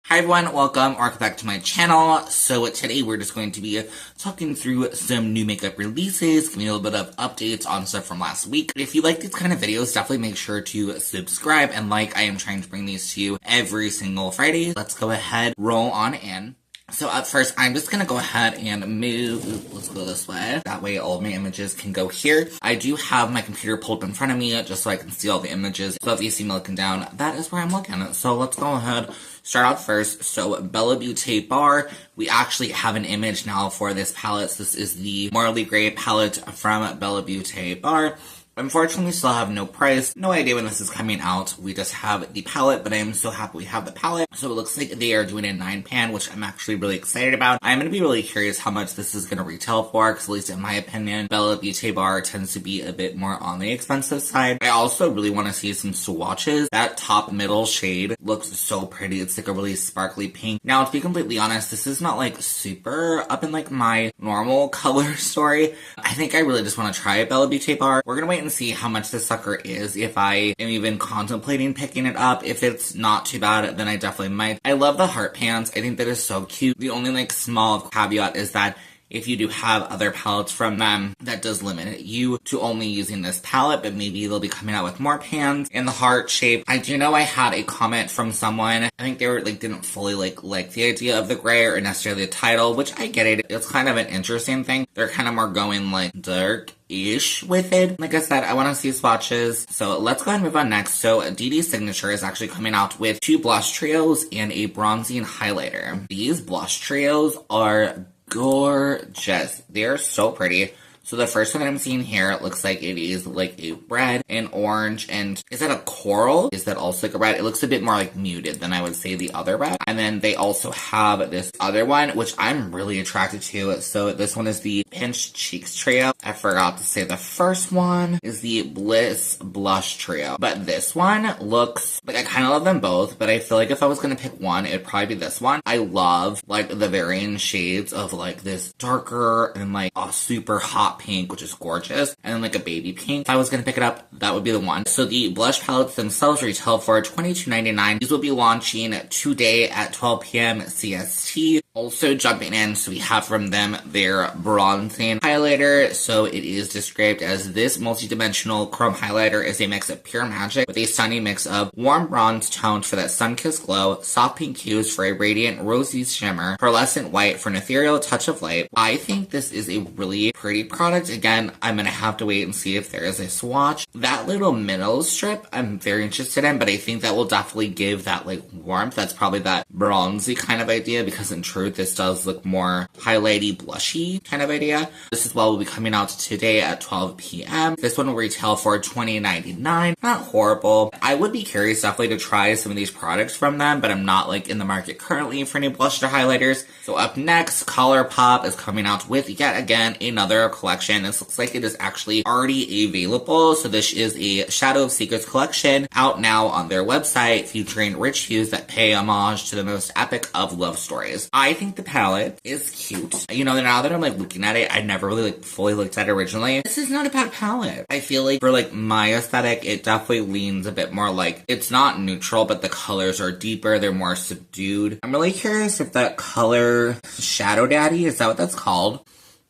Hi everyone, welcome or welcome back to my channel. So today we're just going to be talking through some new makeup releases, giving you a little bit of updates on stuff from last week. If you like these kind of videos, definitely make sure to subscribe and like. I am trying to bring these to you every single Friday. Let's go ahead, roll on in. So up first, I'm just gonna go ahead and move, let's go this way. That way all of my images can go here. I do have my computer pulled up in front of me just so I can see all the images. So if you see me looking down, that is where I'm looking. So let's go ahead, start out first. So Bella Beauty Bar, we actually have an image now for this palette. So this is the Marley Gray palette from Bella Beauty Bar. Unfortunately, we still have no price. No idea when this is coming out. We just have the palette, but I am so happy we have the palette. So it looks like they are doing a 9-pan, which I'm actually really excited about. I'm going to be really curious how much this is going to retail for, because at least in my opinion, Bella Beauty Bar tends to be a bit more on the expensive side. I also really want to see some swatches. That top middle shade looks so pretty. It's like a really sparkly pink. Now, to be completely honest, this is not like super up in like my normal color story. I think I really just want to try a Bella Beauty Bar. We're going to wait and see how much this sucker is, if I am even contemplating picking it up. If it's not too bad, then I definitely might. I love the heart pants. I think that is so cute. The only like small caveat is that if you do have other palettes from them, that does limit you to only using this palette, but maybe they'll be coming out with more pans in the heart shape. I do know I had a comment from someone, I think they were like, didn't fully like the idea of the gray or necessarily the title, which I get it. It's kind of an interesting thing. They're kind of more going like dark-ish with it. Like I said, I want to see swatches. So let's go ahead and move on next. So DD Signature is actually coming out with 2 blush trios and a bronzing highlighter. These blush trios are gorgeous. They're so pretty. So the first one that I'm seeing here, it looks like it is like a red and orange, and is that a coral? Is that also like a red? It looks a bit more like muted than I would say the other red. And then they also have this other one, which I'm really attracted to. So this one is the Pinch Cheeks Trio. I forgot to say the first one is the Bliss Blush Trio. But this one looks like, I kind of love them both, but I feel like if I was going to pick one, it'd probably be this one. I love like the varying shades of like this darker and like a super hot pink, which is gorgeous, and then like a baby pink. If I was gonna pick it up, that would be the one. So the blush palettes themselves retail for $22.99. These will be launching today at 12 p.m. CST. Also jumping in, so we have from them their bronzing highlighter. So it is described as this multi-dimensional chrome highlighter is a mix of pure magic with a stunning mix of warm bronze tones for that sun-kissed glow, soft pink hues for a radiant rosy shimmer, pearlescent white for an ethereal touch of light. I think this is a really pretty product. Again, I'm gonna have to wait and see if there is a swatch. That little middle strip, I'm very interested in, but I think that will definitely give that like warmth. That's probably that bronzy kind of idea, because in truth, this does look more highlighty, blushy kind of idea. This as well will be coming out today at 12 p.m. This one will retail for $20.99. Not horrible. I would be curious definitely to try some of these products from them, but I'm not like in the market currently for any blush or highlighters. So up next, ColourPop is coming out with yet again another collection. This looks like it is actually already available. So this is a Shadow of Secrets collection out now on their website, featuring rich hues that pay homage to the most epic of love stories. I think the palette is cute. You know, now that I'm like looking at it, I never really like fully looked at it originally. This is not a bad palette. I feel like for like my aesthetic, it definitely leans a bit more like, it's not neutral, but the colors are deeper. They're more subdued. I'm really curious if that color Shadow Daddy, is that what that's called?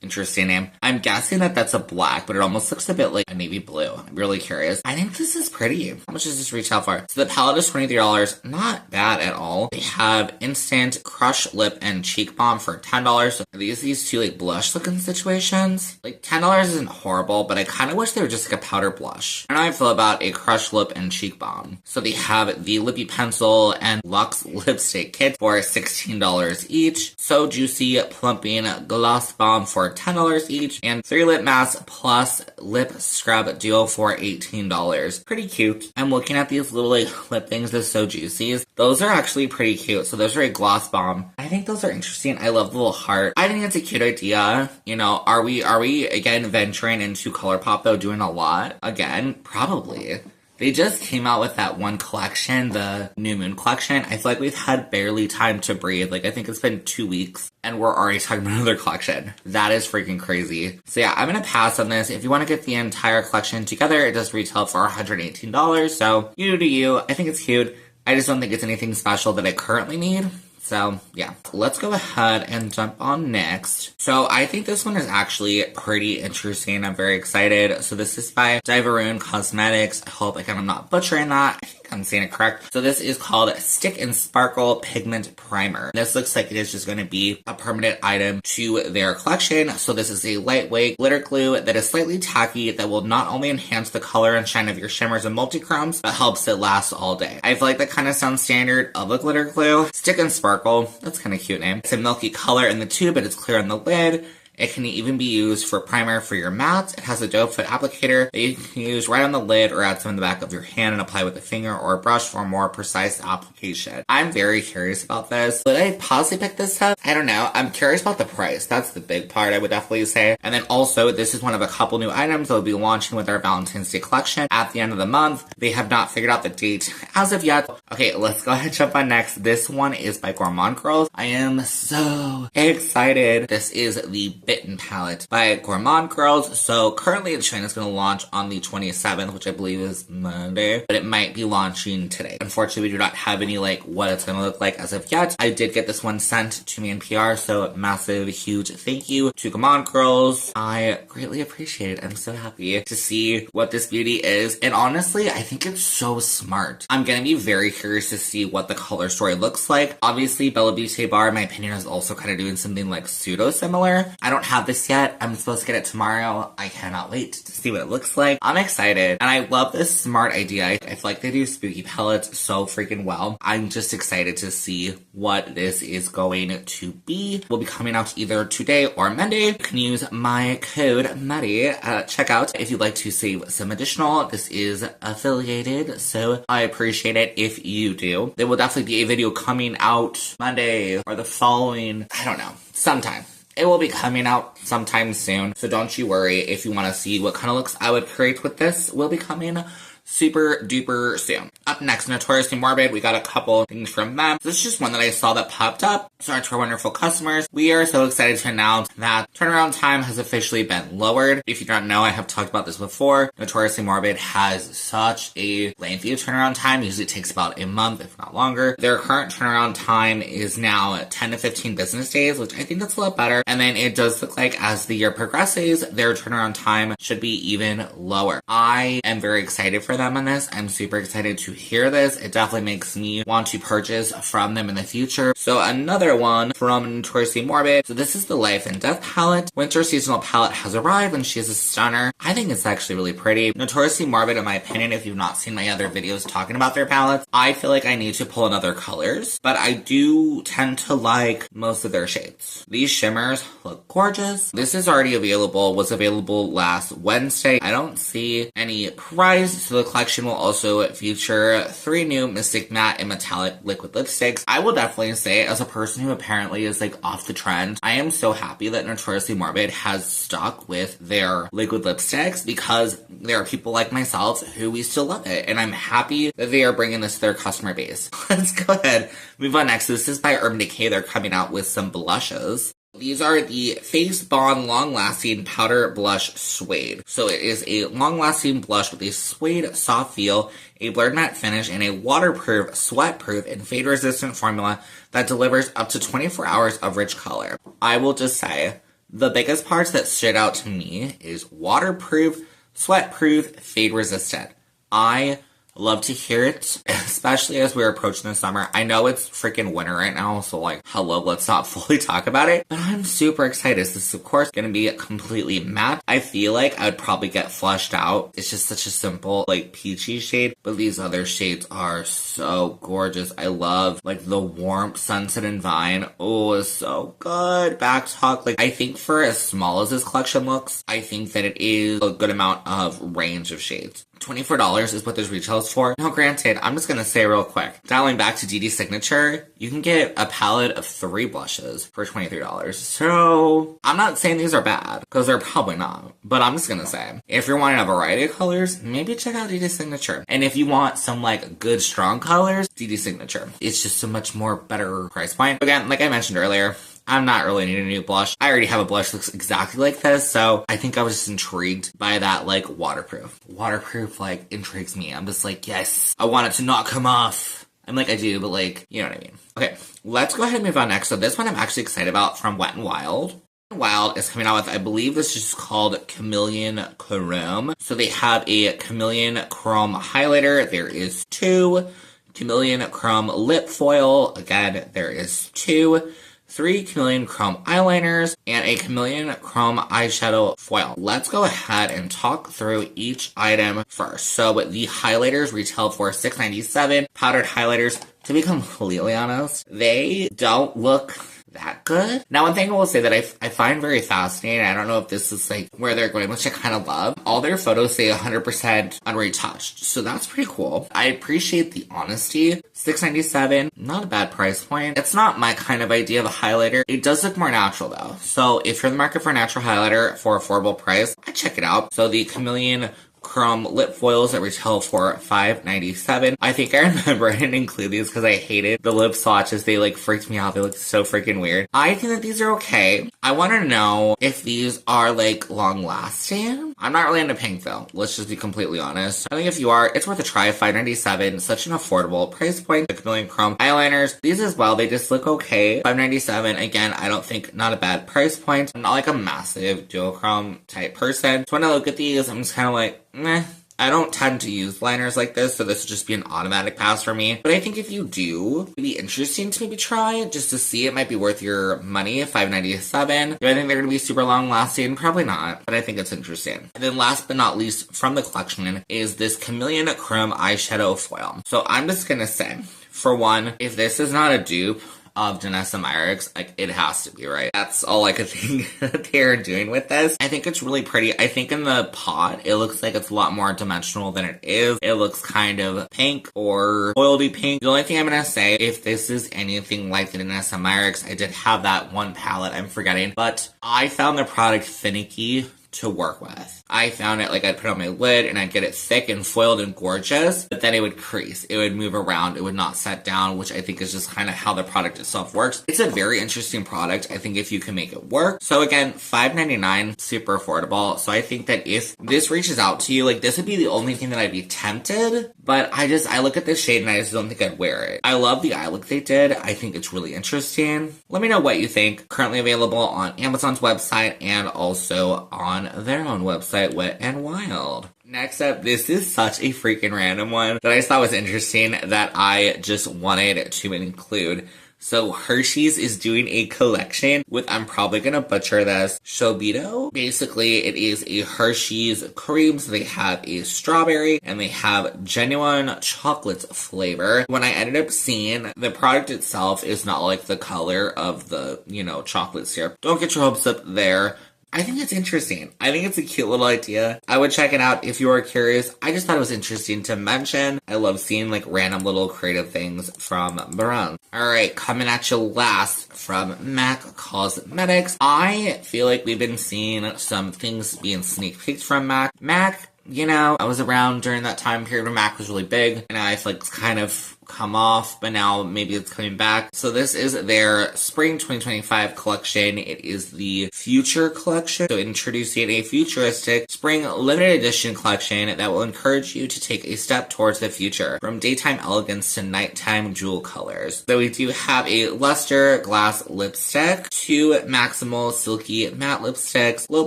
Interesting name. I'm guessing that that's a black, but it almost looks a bit like a navy blue. I'm really curious. I think this is pretty. How much does this retail for? So the palette is $23. Not bad at all. They have Instant Crush Lip and Cheek Balm for $10. So are these two like blush looking situations? Like $10 isn't horrible, but I kind of wish they were just like a powder blush. I don't know how I feel about a Crush Lip and Cheek Balm. So they have the Lippy Pencil and Luxe Lipstick Kit for $16 each. So Juicy Plumping Gloss Balm for $10 each, and 3 lip masks plus lip scrub duo for $18. Pretty cute. I'm looking at these little like lip things, they're so juicy. Those are actually pretty cute. So those are a gloss bomb. I think those are interesting. I love the little heart. I think it's a cute idea. You know, are we again venturing into ColourPop though, doing a lot? Again, probably. They just came out with that one collection, the New Moon collection. I feel like we've had barely time to breathe. Like, I think it's been 2 weeks, and we're already talking about another collection. That is freaking crazy. So yeah, I'm gonna pass on this. If you want to get the entire collection together, it does retail for $118. So, you do you. I think it's cute. I just don't think it's anything special that I currently need. So, yeah. Let's go ahead and jump on next. So, I think this one is actually pretty interesting. I'm very excited. So, this is by Diveroon Cosmetics. I hope, again, I'm not butchering that. I think I'm saying it correct. So, this is called Stick and Sparkle Pigment Primer. This looks like it is just going to be a permanent item to their collection. So, this is a lightweight glitter glue that is slightly tacky that will not only enhance the color and shine of your shimmers and multi-chromes, but helps it last all day. I feel like that kind of sounds standard of a glitter glue. Stick and Sparkle. That's kind of cute name. It's a milky color in the tube, but it's clear on the lid. It can even be used for primer for your mattes. It has a doe foot applicator that you can use right on the lid or add some in the back of your hand and apply with a finger or a brush for a more precise application. I'm very curious about this. Would I possibly pick this up? I don't know. I'm curious about the price. That's the big part, I would definitely say. And then also, this is one of a couple new items that will be launching with our Valentine's Day collection at the end of the month. They have not figured out the date as of yet. Okay, let's go ahead and jump on next. This one is by Gourmand Girls. I am so excited. This is the Bitten palette by Gourmand Girls. So currently in China, it's going to launch on the 27th, which I believe is Monday, but it might be launching today. Unfortunately, we do not have any what it's going to look like as of yet. I did get this one sent to me in PR, so massive, huge thank you to Gourmand Girls. I greatly appreciate it. I'm so happy to see what this beauty is. And honestly, I think it's so smart. I'm going to be very curious to see what the color story looks like. Obviously, Bella Beauty Bar, in my opinion, is also kind of doing something pseudo similar. I don't have this yet. I'm supposed to get it tomorrow. I cannot wait to see what it looks like. I'm excited. And I love this smart idea. I feel like they do spooky palettes so freaking well. I'm just excited to see what this is going to be. Will be coming out either today or Monday. You can use my code Maddie at checkout if you'd like to save some additional. This is affiliated, so I appreciate it if you do. There will definitely be a video coming out Monday or the following, I don't know, sometime. It will be coming out sometime soon, so don't you worry if you want to see what kind of looks I would create with this. Will be coming super duper soon. Up next, Notoriously Morbid. We got a couple things from them. This is just one that I saw that popped up. So to our wonderful customers, we are so excited to announce that turnaround time has officially been lowered. If you don't know, I have talked about this before. Notoriously Morbid has such a lengthy turnaround time. Usually it takes about a month, if not longer. Their current turnaround time is now 10 to 15 business days, which I think that's a lot better. And then it does look like as the year progresses, their turnaround time should be even lower. I am very excited for them on this. I'm super excited to hear this. It definitely makes me want to purchase from them in the future. So another one from Notoriously Morbid. So this is the Life and Death palette. Winter seasonal palette has arrived and she is a stunner. I think it's actually really pretty. Notoriously Morbid, in my opinion, if you've not seen my other videos talking about their palettes, I feel like I need to pull in other colors, but I do tend to like most of their shades. These shimmers look gorgeous. This is already available, was available last Wednesday. I don't see any price, so the collection will also feature 3 new Mystic Matte and Metallic liquid lipsticks. I will definitely say, as a person who apparently is off the trend, I am so happy that Notoriously Morbid has stuck with their liquid lipsticks because there are people like myself who we still love it, and I'm happy that they are bringing this to their customer base. Let's go ahead, move on next. This is by Urban Decay. They're coming out with some blushes. These are the Face Bond Long Lasting Powder Blush Suede. So it is a long lasting blush with a suede soft feel, a blurred matte finish, and a waterproof, sweat-proof, and fade-resistant formula that delivers up to 24 hours of rich color. I will just say, the biggest parts that stood out to me is waterproof, sweat-proof, fade-resistant. I love to hear it, especially as we're approaching the summer. I know it's freaking winter right now, so hello, let's not fully talk about it. But I'm super excited. This is, of course, going to be completely matte. I feel like I would probably get flushed out. It's just such a simple, peachy shade. But these other shades are so gorgeous. I love, the warmth, Sunset and Vine. Oh, it's so good. Back talk. I think for as small as this collection looks, I think that it is a good amount of range of shades. $24 is what this retails for. Now, granted, I'm just going to say real quick, dialing back to DD Signature, you can get a palette of 3 blushes for $23. So, I'm not saying these are bad, because they're probably not. But I'm just going to say, if you're wanting a variety of colors, maybe check out DD Signature. And if you want some, good, strong colors, DD Signature. It's just a much more better price point. Again, like I mentioned earlier, I'm not really needing a new blush. I already have a blush that looks exactly like this, so I think I was just intrigued by that, waterproof. Waterproof, intrigues me. I'm just yes, I want it to not come off I'm like, I do, but like, you know what I mean. Okay, let's go ahead and move on next. So this one I'm actually excited about from Wet n Wild. Wild is coming out with, I believe this is called Chameleon Chrome. So they have a Chameleon Chrome highlighter. There is 2. Chameleon Chrome lip foil. Again, there is 2. 3 Chameleon Chrome eyeliners, and a Chameleon Chrome eyeshadow foil. Let's go ahead and talk through each item first. So the highlighters retail for $6.97. Powdered highlighters, to be completely honest, they don't look that good. Now, one thing I will say that I find very fascinating, I don't know if this is like where they're going, which I kind of love, all their photos say 100% unretouched, so that's pretty cool. I appreciate the honesty. $6.97, not a bad price point. It's not my kind of idea of a highlighter. It does look more natural though, so if you're in the market for a natural highlighter for affordable price, I'd check it out. So the Chameleon Chrome lip foils that retail for $5.97. I think I remember I didn't include these because I hated the lip swatches. They like freaked me out. They look so freaking weird. I think that these are okay. I want to know if these are like long lasting. I'm not really into pink though. Let's just be completely honest. I think if you are, it's worth a try. $5.97, such an affordable price point. The Chameleon Chrome eyeliners, these as well, they just look okay. $5.97, again, I don't think not a bad price point. I'm not like a massive duochrome type person. So when I look at these, I'm just kind of like, meh. I don't tend to use liners like this, so this would just be an automatic pass for me. But I think if you do, it'd be interesting to maybe try just to see. It might be worth your money, $5.97. Do I think they're going to be super long lasting? Probably not, but I think it's interesting. And then last but not least from the collection is this Chameleon Chrome eyeshadow foil. So I'm just going to say, for one, if this is not a dupe of Danessa Myricks, like, it has to be, right? That's all I could think that they're doing with this. I think it's really pretty. I think in the pot, it looks like it's a lot more dimensional than it is. It looks kind of pink or oily pink. The only thing I'm gonna say, if this is anything like the Danessa Myricks, I did have that one palette I'm forgetting, but I found the product finicky to work with. I found it like I'd put it on my lid and I'd get it thick and foiled and gorgeous, but then it would crease. It would move around. It would not set down, which I think is just kind of how the product itself works. It's a very interesting product. I think if you can make it work. So again, $5.99, super affordable. So I think that if this reaches out to you, like, this would be the only thing that I'd be tempted, but I look at this shade and I just don't think I'd wear it. I love the eye look they did. I think it's really interesting. Let me know what you think. Currently available on Amazon's website and also on their own website, Wet n Wild. Next up, this is such a freaking random one that I just thought was interesting that I just wanted to include. So Hershey's is doing a collection with, I'm probably gonna butcher this, Shobito. Basically, it is a Hershey's cream. So they have a strawberry and they have genuine chocolate flavor. When I ended up seeing, the product itself is not like the color of the, chocolate syrup. Don't get your hopes up there. I think it's interesting. I think it's a cute little idea. I would check it out if you are curious. I just thought it was interesting to mention. I love seeing like random little creative things from brands. Alright, coming at you last from MAC Cosmetics. I feel like we've been seeing some things being sneak peeked from MAC. MAC, I was around during that time period when MAC was really big, and I feel like it's kind of come off, but now maybe it's coming back. So this is their spring 2025 collection. It is the Future collection. So introducing a futuristic spring limited edition collection that will encourage you to take a step towards the future, from daytime elegance to nighttime jewel colors. So we do have a luster glass lipstick, 2 Maximal silky matte lipsticks, low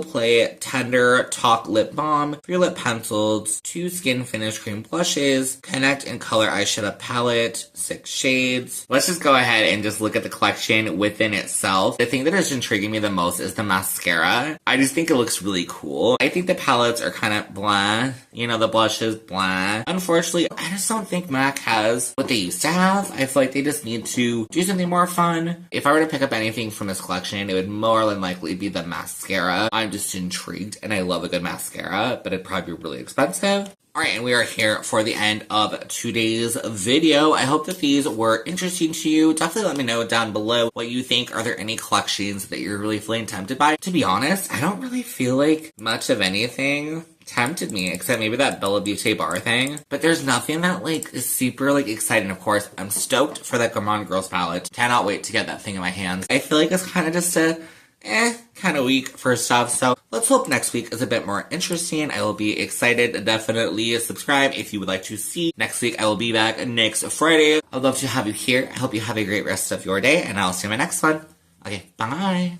play tender talk lip balm, 3 lip pencils, 2 skin finish cream blushes, connect and color eyeshadow palette, 6 shades. Let's just go ahead and just look at the collection within itself. The thing that is intriguing me the most is the mascara. I just think it looks really cool. I think the palettes are kind of blah. The blushes, blah. Unfortunately, I just don't think MAC has what they used to have. I feel like they just need to do something more fun. If I were to pick up anything from this collection, it would more than likely be the mascara. I'm just intrigued, and I love a good mascara, but it'd probably be really expensive. Alright, and we are here for the end of today's video. I hope that these were interesting to you. Definitely let me know down below what you think. Are there any collections that you're really feeling tempted by? To be honest, I don't really feel like much of anything tempted me, except maybe that Bella Beauty bar thing. But there's nothing that is super exciting. Of course, I'm stoked for that Gourmand Girls palette. Cannot wait to get that thing in my hands. I feel like it's kind of just a kind of week for stuff. So let's hope next week is a bit more interesting. I will be excited. Definitely subscribe if you would like to see. Next week I will be back next Friday. I'd love to have you here. I hope you have a great rest of your day, and I'll see you in my next one. Okay, bye.